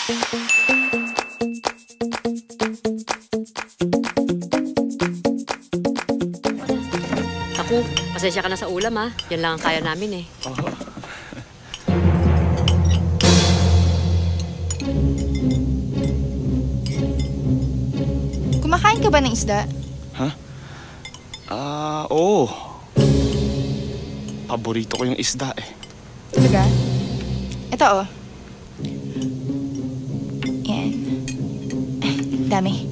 Naku, pasensya ka na sa ulam ha. Yan lang ang kaya namin eh. Kumakain ka ba ng isda? Ha? Oo. Paborito ko yung isda eh. Talaga? Ito oh. Yan. Dami.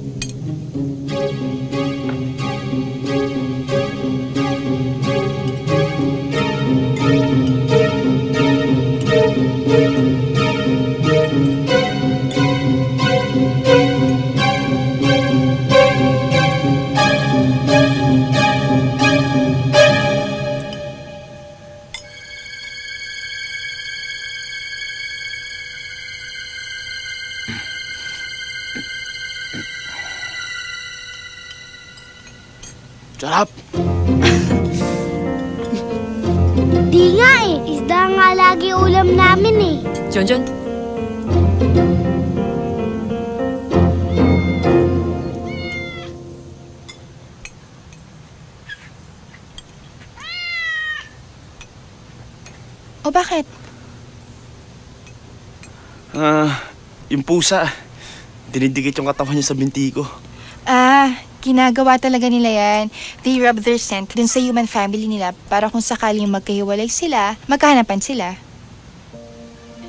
Sarap! Di nga eh. Isda nga lagi ulam namin eh. John. O bakit? Yung pusa. Dinidikit yung katawan niya sa binti ko. Ginagawa talaga nila yan. They rub their scent dun sa human family nila para kung sakaling magkahiwalay sila, magkahanapan sila.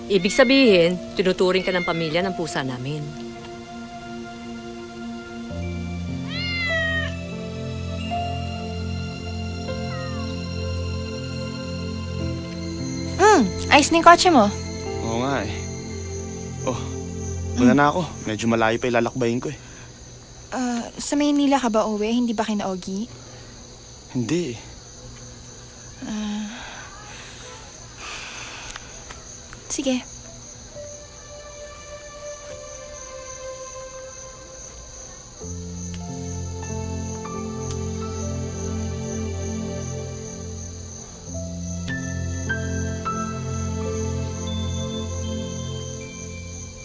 Ibig sabihin, tinuturing ka ng pamilya ng pusa namin. Ayos na yung kotse mo. Oo nga eh. Una na ako. Medyo malayo pa ilalakbayin ko eh. Sa Maynila ka ba uwi? Hindi ba kina Ogie? Hindi eh. Sige.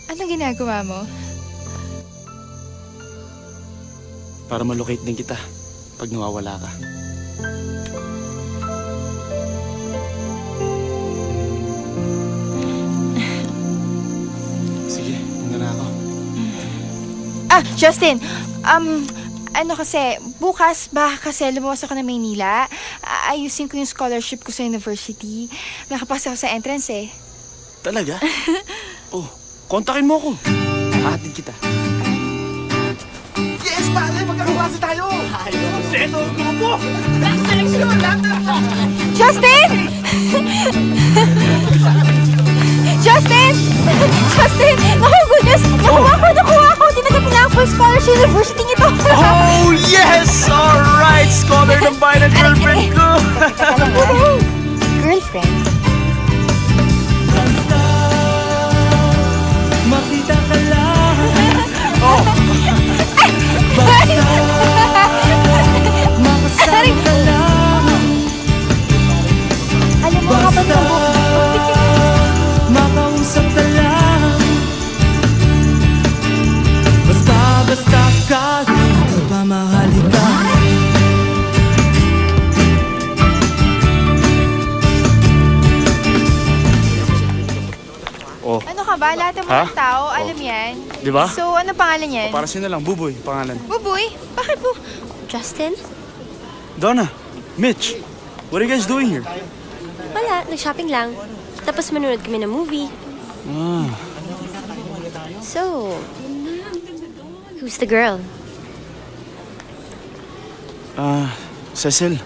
Anong ginagawa mo? Para malocate din kita pag nawawala ka. Sige, una na ako. Justin! Ano kasi, bukas baka kasi lumabas ako ng Maynila. Ayusin ko yung scholarship ko sa university. Nakapasa ako sa entrance eh. Talaga? Kontakin mo ako. Hahatid kita. Yes, pare! Magkakaklase tayo! Ayos! Ito ang grupo! Last selection! Justin! Justin! Justin! Naku, goodness! Nakuha ko! Tinagapin na ako for scholarship university nito! Oh, yes! Alright! Scholar ng bayan ng girlfriend ko! Girlfriend? Makita ka lang. Basta makasama ka lang. Alam mo, kapag makausap ka lang. Basta kahit pamahali ka. Ano ka ba? Lahat ng mga tao, alam yan. Di ba? So, ano pangalan yan? Para sino lang, Buboy, pangalan. Buboy? Bakit po? Justin? Donna, Mitch, what are you guys doing here? Wala, nag-shopping lang. Tapos manonood kami ng movie. So, who's the girl? Cecil.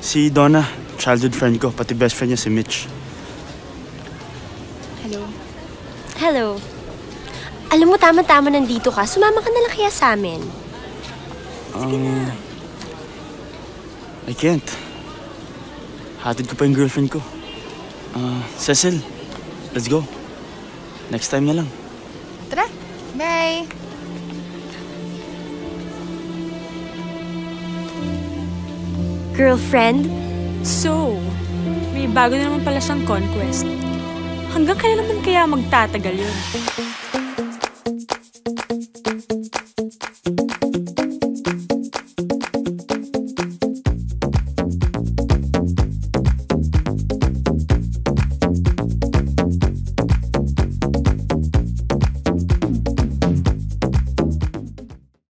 Si Donna, childhood friend ko, pati best friend niya si Mitch. Hello. Alam mo, tama-tama nandito ka. Sumama ka na lang kaya sa amin. Sige na. I can't. Hatid ko pa yung girlfriend ko. Cecil, let's go. Next time na lang. Tara. Bye. Girlfriend? So, may bago na naman pala siyang conquest. Hanggang kailan naman kaya magtatagal yun?